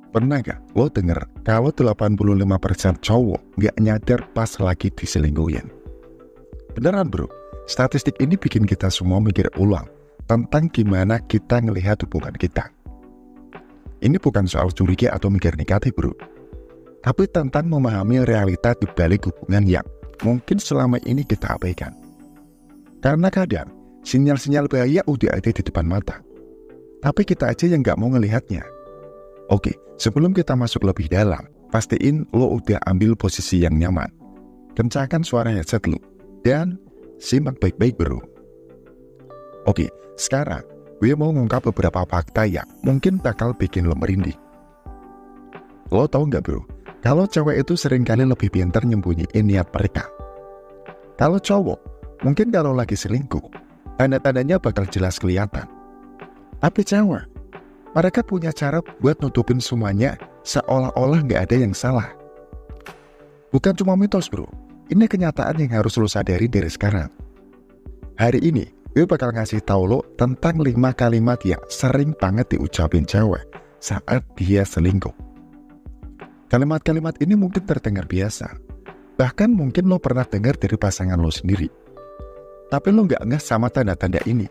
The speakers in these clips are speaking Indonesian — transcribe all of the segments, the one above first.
Pernah gak lo denger kalau 85% cowok gak nyadar pas lagi diselingkuhin? Beneran bro, statistik ini bikin kita semua mikir ulang tentang gimana kita ngelihat hubungan kita. Ini bukan soal curiga atau mikir negatif bro, tapi tentang memahami realita di balik hubungan yang mungkin selama ini kita abaikan. Karena kadang sinyal-sinyal bahaya udah ada di depan mata, tapi kita aja yang gak mau ngelihatnya. Oke, sebelum kita masuk lebih dalam, pastiin lo udah ambil posisi yang nyaman. Kencangkan suara headset lo, dan simak baik-baik bro. Oke, sekarang gue mau ngungkap beberapa fakta yang mungkin bakal bikin lo merinding. Lo tau gak bro, kalau cewek itu seringkali lebih pintar nyembunyiin niat mereka. Kalau cowok, mungkin kalau lagi selingkuh, tanda-tandanya bakal jelas kelihatan. Tapi cewek, mereka punya cara buat nutupin semuanya seolah-olah gak ada yang salah. Bukan cuma mitos bro, ini kenyataan yang harus lo sadari dari sekarang. Hari ini, gue bakal ngasih tahu lo tentang 5 kalimat yang sering banget diucapin cewek saat dia selingkuh. Kalimat-kalimat ini mungkin terdengar biasa, bahkan mungkin lo pernah dengar dari pasangan lo sendiri. Tapi lo gak ngeh sama tanda-tanda ini.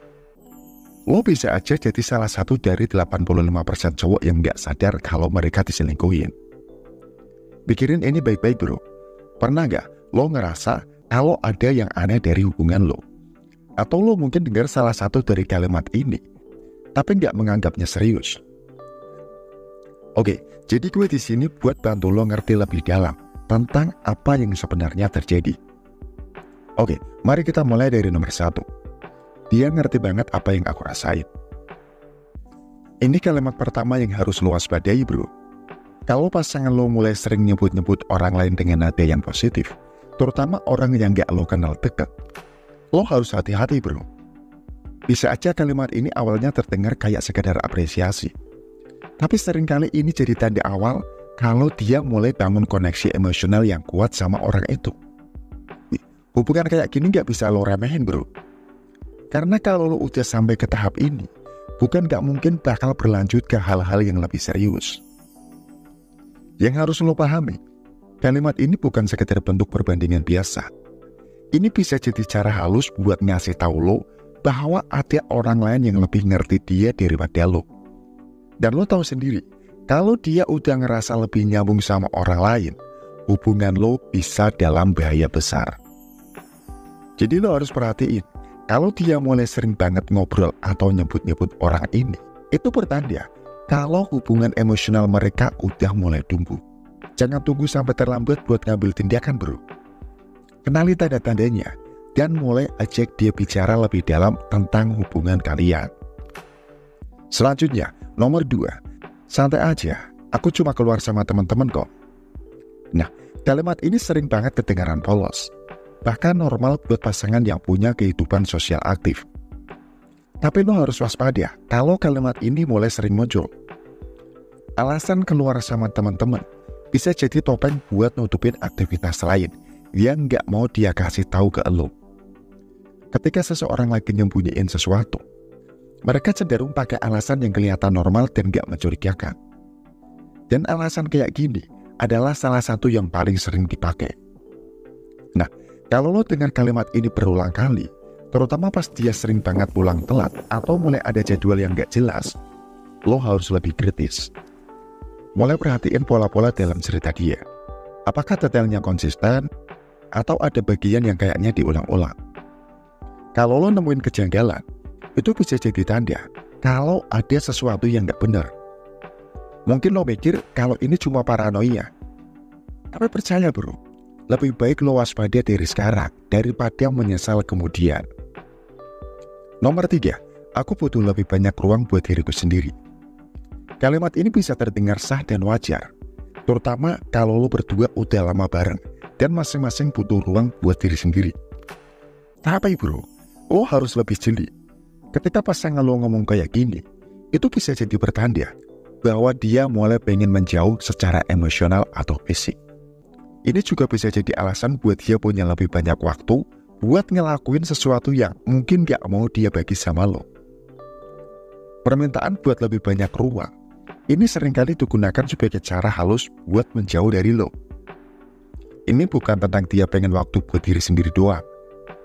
Lo bisa aja jadi salah satu dari 85% cowok yang gak sadar kalau mereka diselingkuhin. Pikirin ini baik-baik bro. Pernah gak lo ngerasa kalau ada yang aneh dari hubungan lo? Atau lo mungkin dengar salah satu dari kalimat ini, tapi gak menganggapnya serius? Oke, jadi gue di sini buat bantu lo ngerti lebih dalam tentang apa yang sebenarnya terjadi. Oke, mari kita mulai dari nomor 1. Dia ngerti banget apa yang aku rasain. Ini kalimat pertama yang harus lo waspadai bro. Kalau pasangan lo mulai sering nyebut-nyebut orang lain dengan nada yang positif, terutama orang yang gak lo kenal dekat, lo harus hati-hati bro. Bisa aja kalimat ini awalnya terdengar kayak sekedar apresiasi, tapi seringkali ini jadi tanda awal kalau dia mulai bangun koneksi emosional yang kuat sama orang itu. Hubungan kayak gini gak bisa lo remehin bro. Karena kalau lo udah sampai ke tahap ini, bukan gak mungkin bakal berlanjut ke hal-hal yang lebih serius. Yang harus lo pahami, kalimat ini bukan sekedar bentuk perbandingan biasa. Ini bisa jadi cara halus buat ngasih tahu lo bahwa ada orang lain yang lebih ngerti dia daripada lo. Dan lo tahu sendiri, kalau dia udah ngerasa lebih nyambung sama orang lain, hubungan lo bisa dalam bahaya besar. Jadi lo harus perhatiin, kalau dia mulai sering banget ngobrol atau nyebut-nyebut orang ini, itu pertanda kalau hubungan emosional mereka udah mulai tumbuh. Jangan tunggu sampai terlambat buat ngambil tindakan bro. Kenali tanda-tandanya, dan mulai ajak dia bicara lebih dalam tentang hubungan kalian. Selanjutnya, nomor 2. Santai aja, aku cuma keluar sama teman-teman kok. Nah, kalimat ini sering banget kedengaran polos. Bahkan normal buat pasangan yang punya kehidupan sosial aktif. Tapi lo harus waspada kalau kalimat ini mulai sering muncul. Alasan keluar sama teman-teman bisa jadi topeng buat nutupin aktivitas lain yang gak mau dia kasih tahu ke lo. Ketika seseorang lagi nyembunyiin sesuatu, mereka cenderung pakai alasan yang kelihatan normal dan gak mencurigakan. Dan alasan kayak gini adalah salah satu yang paling sering dipakai. Nah, kalau lo dengar kalimat ini berulang kali, terutama pas dia sering banget pulang telat atau mulai ada jadwal yang gak jelas, lo harus lebih kritis. Mulai perhatiin pola-pola dalam cerita dia. Apakah detailnya konsisten, atau ada bagian yang kayaknya diulang-ulang? Kalau lo nemuin kejanggalan, itu bisa jadi tanda kalau ada sesuatu yang gak benar. Mungkin lo mikir kalau ini cuma paranoia. Tapi percaya bro, lebih baik lo waspada dari sekarang daripada menyesal kemudian. Nomor 3, aku butuh lebih banyak ruang buat diriku sendiri. Kalimat ini bisa terdengar sah dan wajar, terutama kalau lo berdua udah lama bareng dan masing-masing butuh ruang buat diri sendiri. Tapi bro, lo harus lebih jeli. Ketika pasangan lo ngomong kayak gini, itu bisa jadi pertanda bahwa dia mulai pengen menjauh secara emosional atau fisik. Ini juga bisa jadi alasan buat dia punya lebih banyak waktu buat ngelakuin sesuatu yang mungkin gak mau dia bagi sama lo. Permintaan buat lebih banyak ruang ini seringkali digunakan sebagai cara halus buat menjauh dari lo. Ini bukan tentang dia pengen waktu buat diri sendiri doang,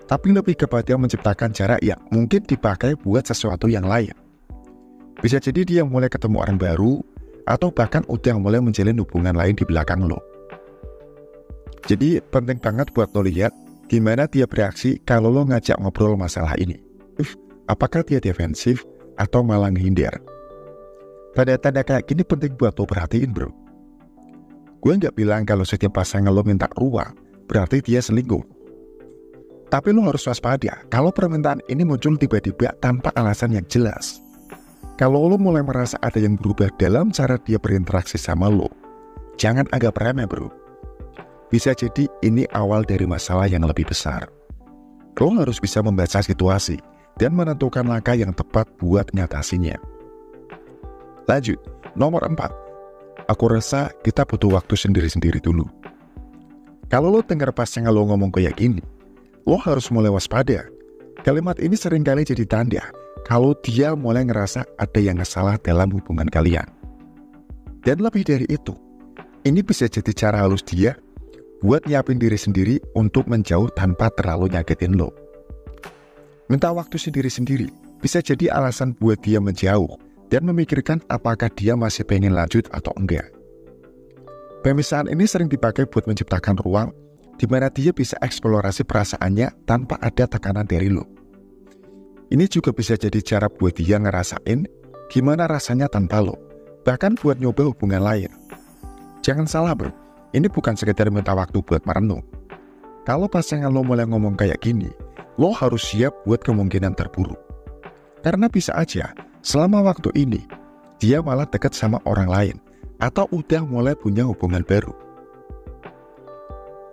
tapi lebih kepada menciptakan jarak yang mungkin dipakai buat sesuatu yang lain. Bisa jadi dia mulai ketemu orang baru, atau bahkan udah mulai menjalin hubungan lain di belakang lo. Jadi penting banget buat lo lihat gimana dia bereaksi kalau lo ngajak ngobrol masalah ini. Apakah dia defensif atau malah menghindar? Tanda-tanda kayak gini penting buat lo perhatiin, bro. Gue nggak bilang kalau setiap pasangan lo minta ruang, berarti dia selingkuh. Tapi lo harus waspada kalau permintaan ini muncul tiba-tiba tanpa alasan yang jelas. Kalau lo mulai merasa ada yang berubah dalam cara dia berinteraksi sama lo, jangan anggap remeh, bro. Bisa jadi ini awal dari masalah yang lebih besar. Lo harus bisa membaca situasi dan menentukan langkah yang tepat buat ngatasinya. Lanjut, nomor 4. Aku rasa kita butuh waktu sendiri-sendiri dulu. Kalau lo dengar pasangan lo ngomong kayak gini, lo harus mulai waspada. Kalimat ini seringkali jadi tanda kalau dia mulai ngerasa ada yang salah dalam hubungan kalian. Dan lebih dari itu, ini bisa jadi cara halus dia buat nyiapin diri sendiri untuk menjauh tanpa terlalu nyakitin lo. Minta waktu sendiri-sendiri bisa jadi alasan buat dia menjauh dan memikirkan apakah dia masih pengen lanjut atau enggak. Pemisahan ini sering dipakai buat menciptakan ruang di mana dia bisa eksplorasi perasaannya tanpa ada tekanan dari lo. Ini juga bisa jadi cara buat dia ngerasain gimana rasanya tanpa lo, bahkan buat nyoba hubungan lain. Jangan salah, bro, ini bukan sekedar minta waktu buat merenung. Kalau pasangan lo mulai ngomong kayak gini, lo harus siap buat kemungkinan terburuk. Karena bisa aja selama waktu ini dia malah dekat sama orang lain atau udah mulai punya hubungan baru.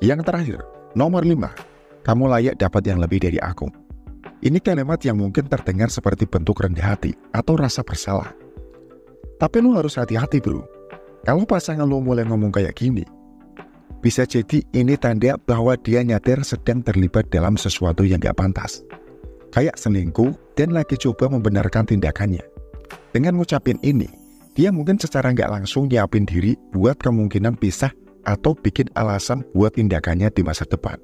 Yang terakhir, nomor 5. Kamu layak dapat yang lebih dari aku. Ini kalimat yang mungkin terdengar seperti bentuk rendah hati atau rasa bersalah. Tapi lo harus hati-hati, bro. Kalau pasangan lo mulai ngomong kayak gini, bisa jadi ini tanda bahwa dia nyadar sedang terlibat dalam sesuatu yang gak pantas. Kayak selingkuh dan lagi coba membenarkan tindakannya. Dengan ngucapin ini, dia mungkin secara nggak langsung nyiapin diri buat kemungkinan pisah atau bikin alasan buat tindakannya di masa depan.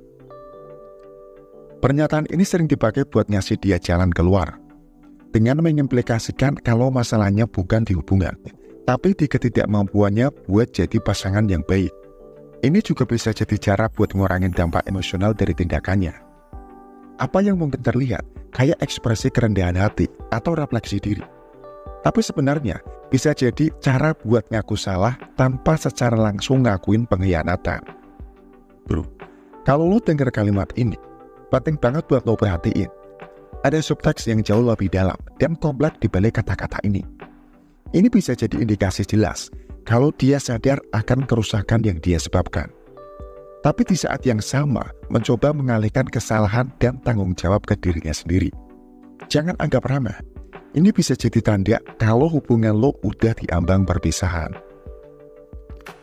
Pernyataan ini sering dipakai buat ngasih dia jalan keluar, dengan mengimplikasikan kalau masalahnya bukan di hubungan, tapi di ketidakmampuannya buat jadi pasangan yang baik. Ini juga bisa jadi cara buat ngurangin dampak emosional dari tindakannya. Apa yang mungkin terlihat kayak ekspresi kerendahan hati atau refleksi diri. Tapi sebenarnya bisa jadi cara buat ngaku salah tanpa secara langsung ngakuin pengkhianatan. Bro, kalau lo dengar kalimat ini, penting banget buat lo perhatiin. Ada subteks yang jauh lebih dalam dan kompleks di balik kata-kata ini. Ini bisa jadi indikasi jelas kalau dia sadar akan kerusakan yang dia sebabkan. Tapi di saat yang sama, mencoba mengalihkan kesalahan dan tanggung jawab ke dirinya sendiri. Jangan anggap remeh. Ini bisa jadi tanda kalau hubungan lo udah diambang perpisahan.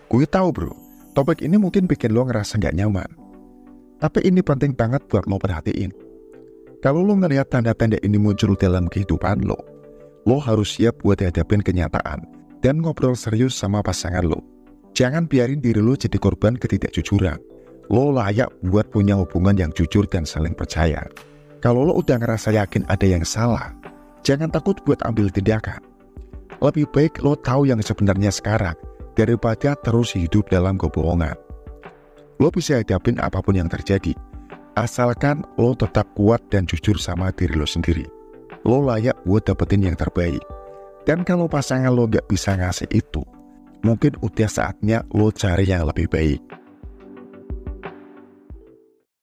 Gue tahu, bro, topik ini mungkin bikin lo ngerasa gak nyaman. Tapi ini penting banget buat lo perhatiin. Kalau lo ngelihat tanda-tanda ini muncul dalam kehidupan lo harus siap buat hadapin kenyataan dan ngobrol serius sama pasangan lo. Jangan biarin diri lo jadi korban ketidakjujuran. Lo layak buat punya hubungan yang jujur dan saling percaya. Kalau lo udah ngerasa yakin ada yang salah, jangan takut buat ambil tindakan. Lebih baik lo tahu yang sebenarnya sekarang daripada terus hidup dalam kebohongan. Lo bisa hadapin apapun yang terjadi, asalkan lo tetap kuat dan jujur sama diri lo sendiri. Lo layak buat dapetin yang terbaik. Dan kalau pasangan lo gak bisa ngasih itu, mungkin udah saatnya lo cari yang lebih baik.